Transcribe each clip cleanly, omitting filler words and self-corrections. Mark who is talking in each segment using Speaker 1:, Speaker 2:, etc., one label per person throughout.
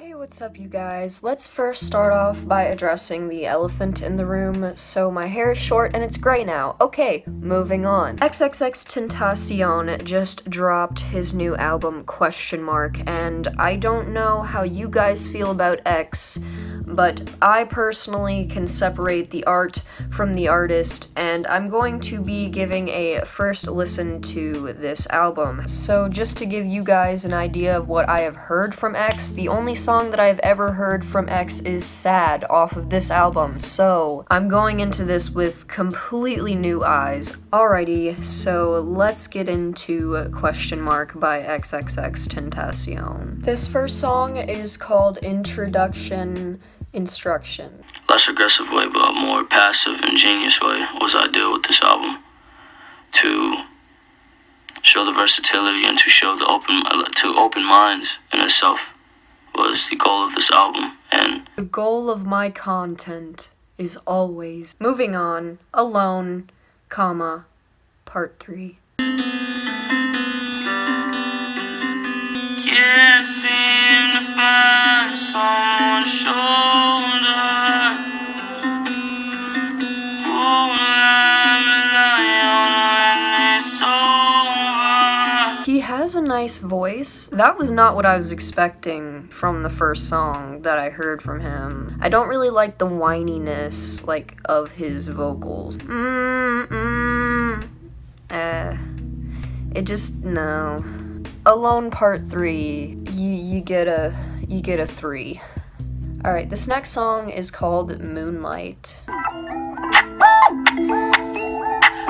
Speaker 1: Hey, what's up you guys? Let's first start off by addressing the elephant in the room. So my hair is short and it's gray now. Okay, moving on. XXXTentacion just dropped his new album, ? And I don't know how you guys feel about X, but I personally can separate the art from the artist, and I'm going to be giving a first listen to this album. So just to give you guys an idea of what I have heard from X, the only song that I've ever heard from X is Sad off of this album, so I'm going into this with completely new eyes. Alrighty, so let's get into ? by XXXTentacion. This first song is called Introduction Instruction.
Speaker 2: Less aggressive way, but more passive, ingenious way was I deal with this album. To show the versatility and to show the open minds in itself was the goal of this album. And
Speaker 1: the goal of my content is always moving on, alone, comma, part 3.
Speaker 2: Can't seem to find someone's shoulder. Who will I rely on when it's over?
Speaker 1: He has a nice voice. That was not what I was expecting from the first song that I heard from him. I don't really like the whininess, like, of his vocals. It just, no. Alone part 3, you get a 3. Alright, this next song is called Moonlight.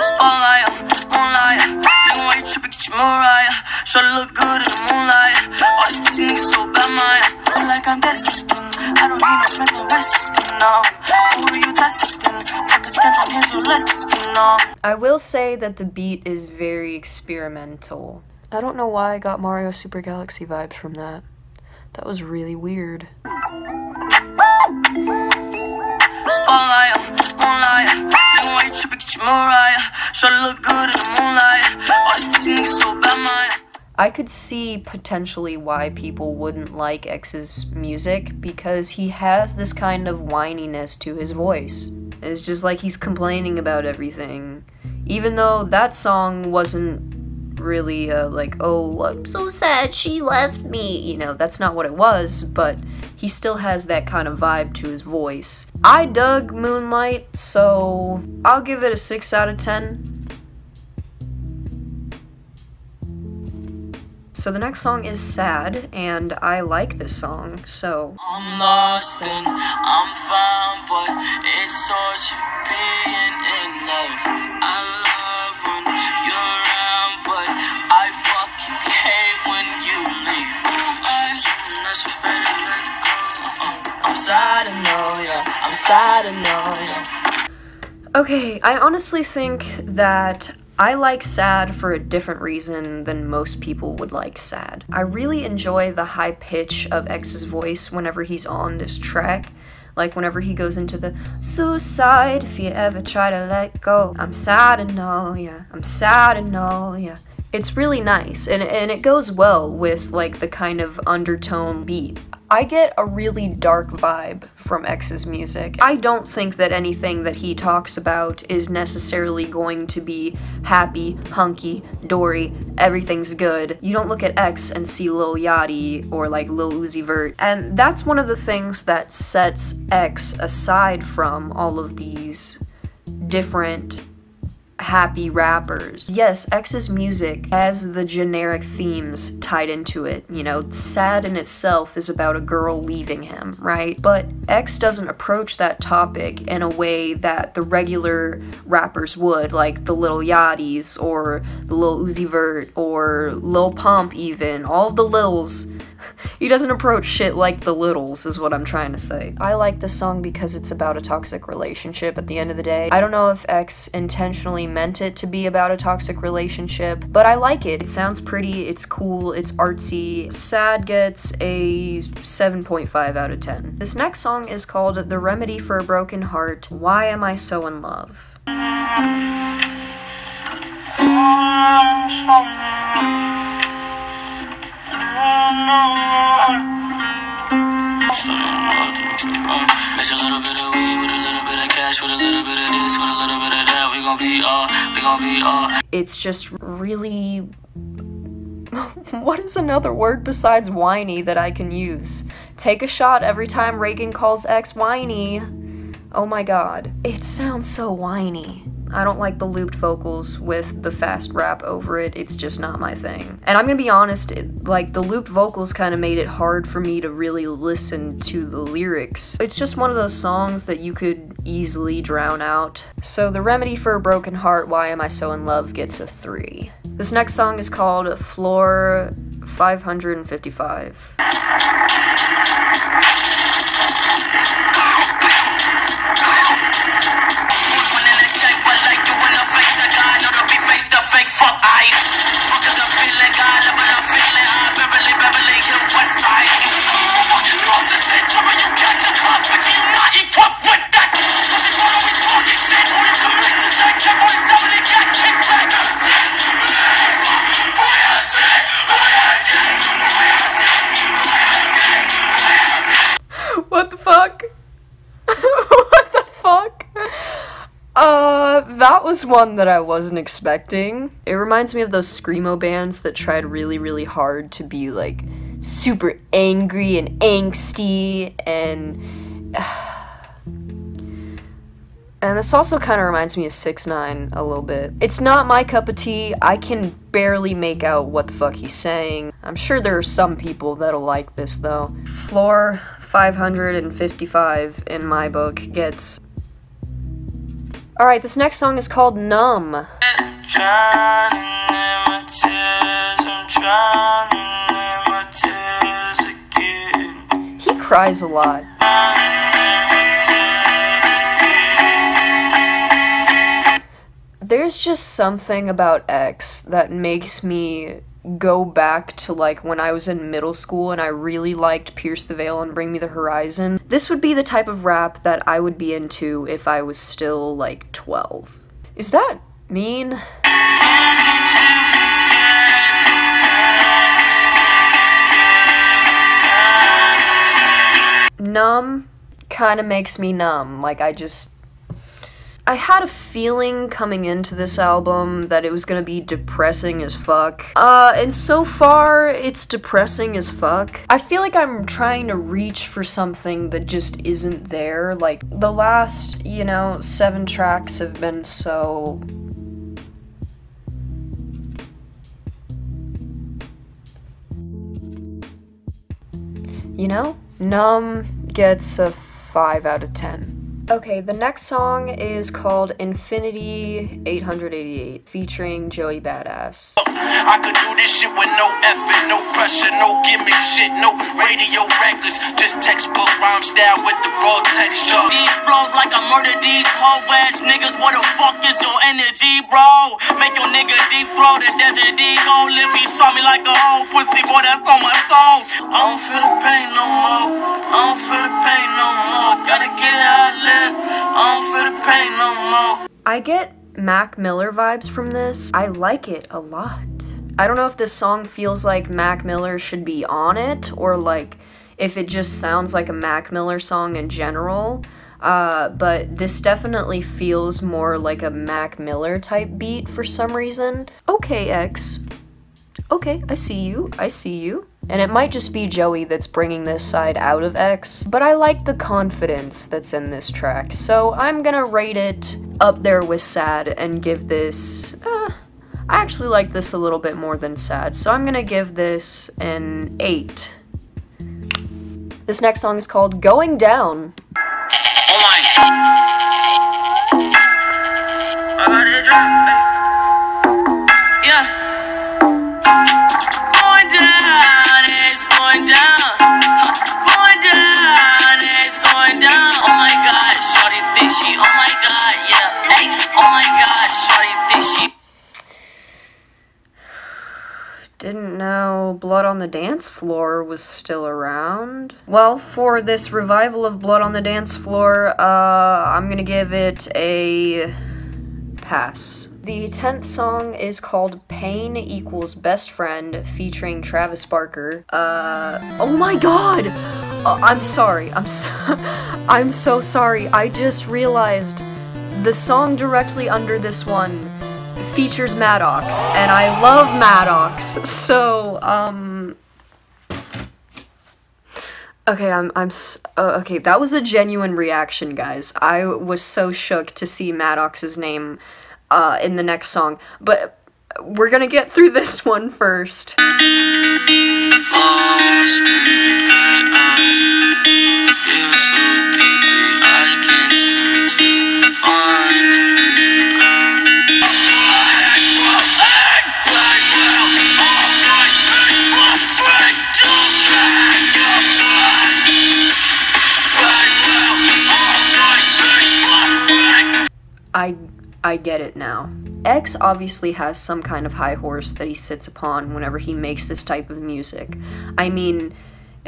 Speaker 2: Spotlight, moonlight, think why you trippin', get your Mariah. Try to look good in the moonlight. All these pussy niggas so bad, Maya. Feel like I'm destined. I don't need no Smith and Weston, no. Who are you testing? Fuck a schedule, here's your lesson, no.
Speaker 1: I will say that the beat is very experimental. I don't know why I got Mario Super Galaxy vibes from that. That was really weird.
Speaker 2: Spotlight, moonlight, think why you trippin', get your Mariah. Try to look good in the moonlight. All these pussy niggas so bad, Maya.
Speaker 1: I could see potentially why people wouldn't like X's music, because he has this kind of whininess to his voice. It's just like he's complaining about everything. Even though that song wasn't really like, oh, I'm so sad she left me, you know, that's not what it was, but he still has that kind of vibe to his voice. I dug Moonlight, so I'll give it a 6 out of 10. So the next song is Sad, and I like this song, so
Speaker 2: I'm lost and I'm fine, but it's torture being in love. I love when you're around, but I fucking hate when you leave. I'm something that's afraid to let go. I'm sad to know ya, I'm sad to know ya.
Speaker 1: okay, I honestly think that I like Sad for a different reason than most people would like Sad. I really enjoy the high pitch of X's voice whenever he's on this track. Like whenever he goes into the suicide, if you ever try to let go. I'm sad to know ya, I'm sad to know ya. It's really nice, and it goes well with like the kind of undertone beat. I get a really dark vibe from X's music. I don't think that anything that he talks about is necessarily going to be happy, hunky, dory, everything's good. You don't look at X and see Lil Yachty or like Lil Uzi Vert, and that's one of the things that sets X aside from all of these different happy rappers. Yes, X's music has the generic themes tied into it. You know, Sad in itself is about a girl leaving him, right? But X doesn't approach that topic in a way that the regular rappers would, like the Lil Yachty's or the Lil Uzi Vert or Lil Pump even, all of the Lils. He doesn't approach shit like the Littles, is what I'm trying to say. I like this song because it's about a toxic relationship at the end of the day. I don't know if X intentionally meant it to be about a toxic relationship, but I like it. It sounds pretty, it's cool, it's artsy. Sad gets a 7.5 out of 10. This next song is called The Remedy for a Broken Heart. Why Am I So in Love?
Speaker 2: Mix a little bit of weed with a little bit of cash, with a little bit of this, with a little bit of that. We gon' be all.
Speaker 1: It's just really... What is another word besides whiny that I can use? Take a shot every time Reagan calls X whiny. Oh my god. It sounds so whiny. I don't like the looped vocals with the fast rap over it. It's just not my thing. And I'm gonna be honest, the looped vocals kind of made it hard for me to really listen to the lyrics. It's just one of those songs that you could easily drown out. So The Remedy for a Broken Heart, Why Am I So In Love gets a 3. This next song is called Floor 555. What the fuck? What the fuck? That was one that I wasn't expecting. It reminds me of those screamo bands that tried really, really hard to be, like, super angry and angsty, and this also kind of reminds me of 6ix9ine a little bit. It's not my cup of tea. I can barely make out what the fuck he's saying. I'm sure there are some people that'll like this, though. Floor 555 in my book gets... Alright, this next song is called Numb. He cries a lot. There's just something about X that makes me go back to, like, when I was in middle school and I really liked Pierce the Veil and Bring Me the Horizon. This would be the type of rap that I would be into if I was still, like, 12. Is that mean? Numb kinda makes me numb. Like, I had a feeling coming into this album that it was gonna be depressing as fuck. And so far, it's depressing as fuck. I feel like I'm trying to reach for something that just isn't there. Like, the last, 7 tracks have been so... Numb gets a 5 out of 10. Okay, the next song is called Infinity 888, featuring Joey Badass.
Speaker 3: I could do this shit with no effort, no pressure, no gimmick shit, no radio reckless, just textbook rhyme style with the raw texture.
Speaker 2: These flows like I murdered these whole ass niggas. What the fuck is your energy, bro? Make your nigga deep throw the desert ego. Live, he taught me like a whole pussy, boy, that's on my soul. I don't feel the pain no more. I don't feel the pain no more. Gotta get it how I live. I don't feel the pain no more.
Speaker 1: I get Mac Miller vibes from this. I like it a lot. I don't know if this song feels like Mac Miller should be on it, or like if it just sounds like a Mac Miller song in general, but this definitely feels more like a Mac Miller type beat for some reason. Okay, X. Okay, I see you. And it might just be Joey that's bringing this side out of X, but I like the confidence that's in this track, so I'm gonna rate it up there with Sad and give this, I actually like this a little bit more than Sad, so I'm gonna give this an 8. This next song is called Going Down.
Speaker 2: Oh my. I got it drop. Yeah. Going down, it's going down. Going down, it's going down. Oh my god, shorty think she, oh my god, yeah. Hey, oh my god, shorty think she.
Speaker 1: Didn't know Blood on the Dance Floor was still around. Well, for this revival of Blood on the Dance Floor, I'm gonna give it a pass. The 10th song is called Pain Equals Best Friend, featuring Travis Barker. Oh my god! I'm sorry. I'm so sorry. I just realized the song directly under this one features Maddox, and I love Maddox. So, okay, okay, that was a genuine reaction, guys. I was so shook to see Maddox's name, in the next song, but we're gonna get through this one first. I get it now. X obviously has some kind of high horse that he sits upon whenever he makes this type of music. I mean,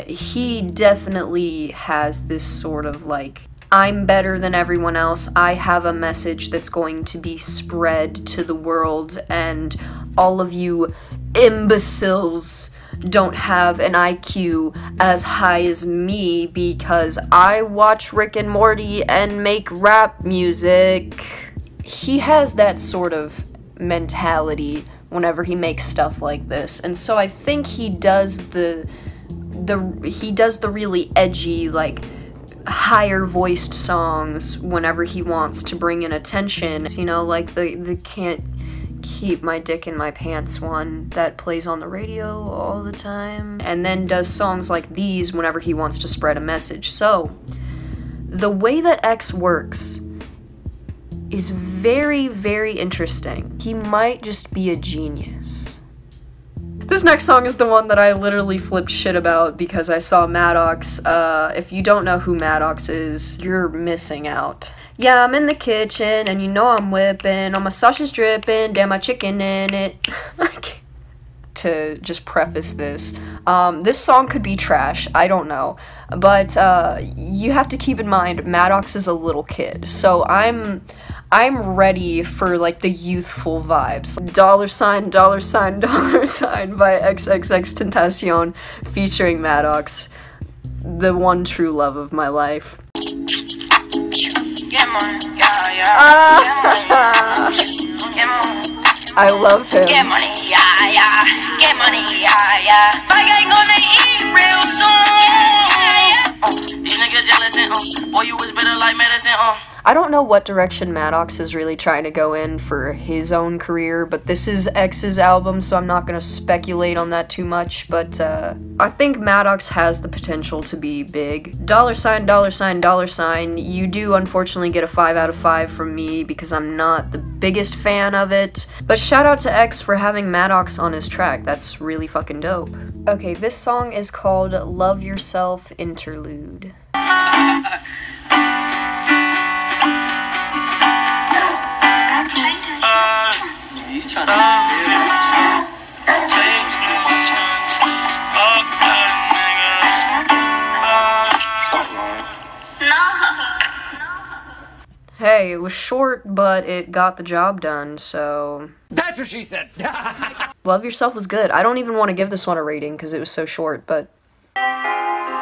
Speaker 1: he definitely has this sort of like, I'm better than everyone else, I have a message that's going to be spread to the world, and all of you imbeciles don't have an IQ as high as me because I watch Rick and Morty and make rap music. He has that sort of mentality whenever he makes stuff like this, and so I think he does the really edgy, like, higher voiced songs whenever he wants to bring in attention. You know, like the Can't Keep My Dick in My Pants one that plays on the radio all the time, and then does songs like these whenever he wants to spread a message. So, the way that X works is very, very interesting. He might just be a genius. This next song is the one that I literally flipped shit about because I saw Maddox. If you don't know who Maddox is, you're missing out. Yeah, I'm in the kitchen, and you know I'm whipping, all my sausage dripping, damn my chicken in it. To just preface this, this song could be trash, I don't know, but you have to keep in mind Maddox is a little kid, so I'm ready for like the youthful vibes. $$, $$ by XXXTentacion featuring Maddox, the one true love of my life.
Speaker 2: Get money, yeah, yeah. Get money.
Speaker 1: I love him.
Speaker 2: Get money, yeah, yeah. Get money, yeah, yeah. My gang gonna eat real soon. These niggas jealous and boy, you was bitter like medicine,
Speaker 1: I don't know what direction Maddox is really trying to go in for his own career, but this is X's album, so I'm not gonna speculate on that too much, but I think Maddox has the potential to be big. $$, you do unfortunately get a 5 out of 5 from me because I'm not the biggest fan of it, but shout out to X for having Maddox on his track. That's really fucking dope. Okay, this song is called Love Yourself Interlude. Hey, it was short, but it got the job done, so...
Speaker 4: That's what she said!
Speaker 1: Love Yourself was good. I don't even want to give this one a rating because it was so short, but...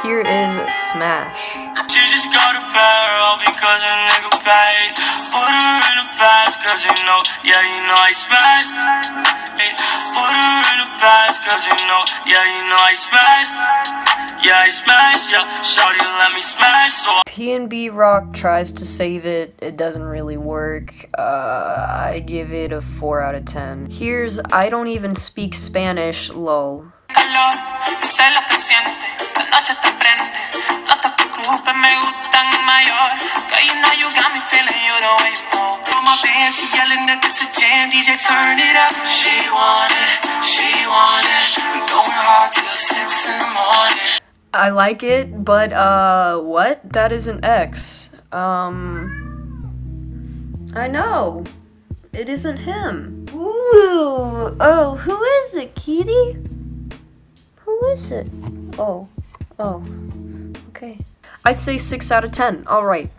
Speaker 1: Here is Smash.
Speaker 2: She just got a barrel because a nigga paid. Put her in the past cause you know, yeah, you know I smashed. Put her in the past cause you know, yeah, you know I smashed. Yeah, I smashed, yeah, shawty let me smash, so
Speaker 1: P&B Rock tries to save it, it doesn't really work. I give it a 4 out of 10. Here's I Don't Even Speak Spanish, lol. I like it, but what? That isn't X. I know. It isn't him. Ooh. Oh, who is it, Kitty? Who is it? Oh. Okay. I'd say 6 out of 10. Alright.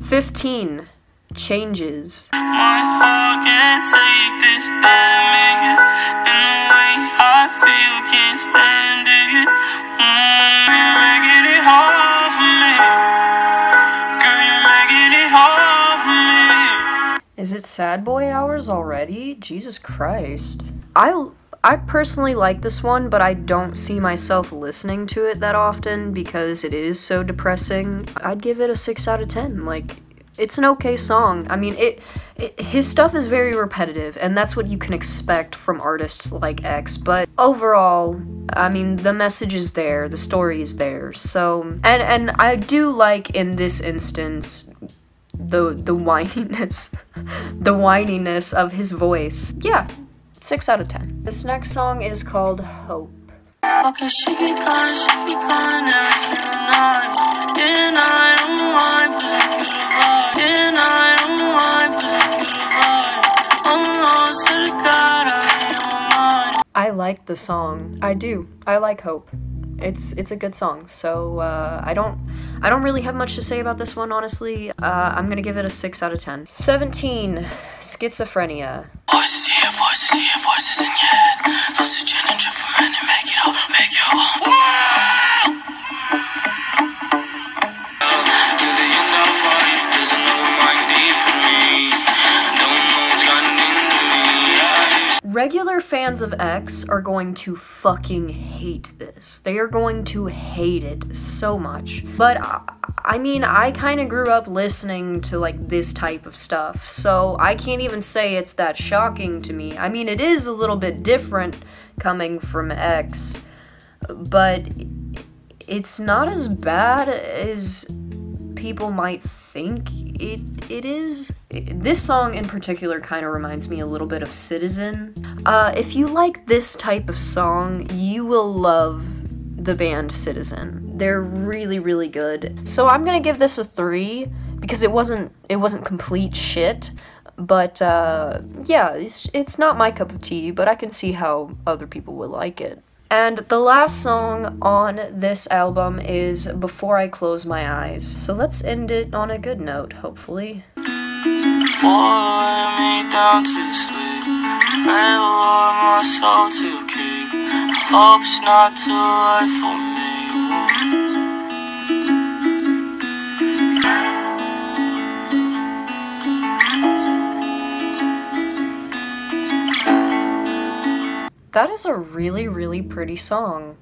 Speaker 1: 15. Changes.
Speaker 2: my heart can't take this damage, and the way I feel can't stand it. You're making it hard for me. Girl, you're making it hard for me.
Speaker 1: Is it sad boy hours already? Jesus Christ. I personally like this one, but I don't see myself listening to it that often because it is so depressing. I'd give it a 6 out of 10. Like, it's an okay song. I mean, his stuff is very repetitive, and that's what you can expect from artists like X, but overall, I mean, the message is there, the story is there, so, and I do like, in this instance, the whininess, the whininess of his voice. Yeah, 6 out of 10. This next song is called Hope.
Speaker 2: Okay, she keep calling every single night. And I don't mind pushing you to vibe. And I don't mind pushing you to vibe. Oh no, swear to God, I'm in my mind.
Speaker 1: I like the song. I do. I like Hope. It's a good song. So I don't really have much to say about this one, honestly. I'm gonna give it a 6 out of 10. 17, Schizophrenia.
Speaker 2: Voices here, voices in your head. Sausage and drip for men and make it all, make your own. To the end of fight, there's a no mind deep in me. Don't know what's gotten into me.
Speaker 1: Regular fans of X are going to fucking hate this. They are going to hate it so much. But I mean, I kind of grew up listening to like this type of stuff, so I can't even say it's that shocking to me. I mean, it is a little bit different coming from X, but it's not as bad as people might think it is. This song in particular kind of reminds me a little bit of Citizen. If you like this type of song, you will love the band Citizen. They're really, really good. So I'm gonna give this a 3 because it wasn't complete shit. But yeah, it's not my cup of tea, but I can see how other people would like it. And the last song on this album is Before I Close My Eyes. So let's end it on a good note, hopefully.
Speaker 2: Before I lay me down to sleep, pray the Lord my soul to keep. Hope it's not too late for me.
Speaker 1: That is a really, really pretty song.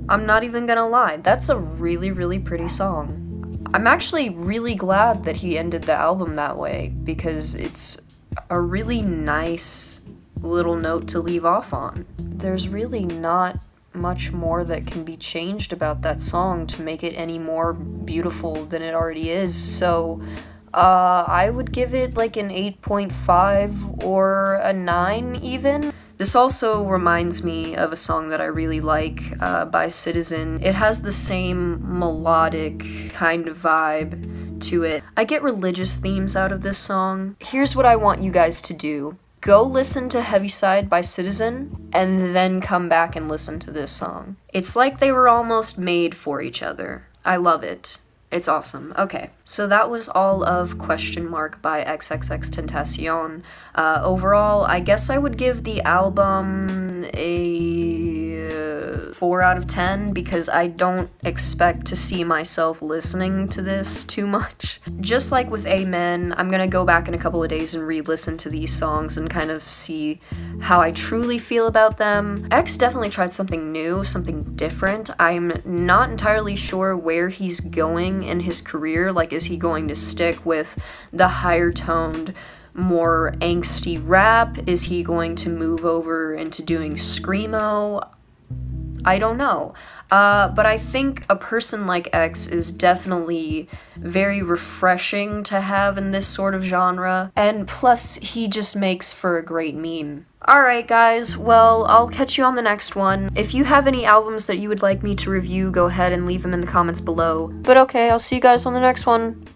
Speaker 1: I'm not even gonna lie, that's a really, really pretty song. I'm actually really glad that he ended the album that way, because it's a really nice little note to leave off on. There's really not much more that can be changed about that song to make it any more beautiful than it already is, so I would give it like an 8.5 or a 9 even. This also reminds me of a song that I really like by Citizen. It has the same melodic kind of vibe to it. I get religious themes out of this song. Here's what I want you guys to do. Go listen to Heaviside by Citizen, and then come back and listen to this song. It's like they were almost made for each other. I love it. It's awesome. Okay, so that was all of Question Mark by XXXTentacion. Overall, I guess I would give the album a 4 out of 10 because I don't expect to see myself listening to this too much. Just like with Amen, I'm gonna go back in a couple of days and re-listen to these songs and kind of see how I truly feel about them. X definitely tried something new, something different. I'm not entirely sure where he's going in his career. Like, is he going to stick with the higher toned, more angsty rap? Is he going to move over into doing screamo? I don't know. But I think a person like X is definitely very refreshing to have in this sort of genre, and plus he just makes for a great meme. Alright guys, well, I'll catch you on the next one. If you have any albums that you would like me to review, go ahead and leave them in the comments below. But okay, I'll see you guys on the next one.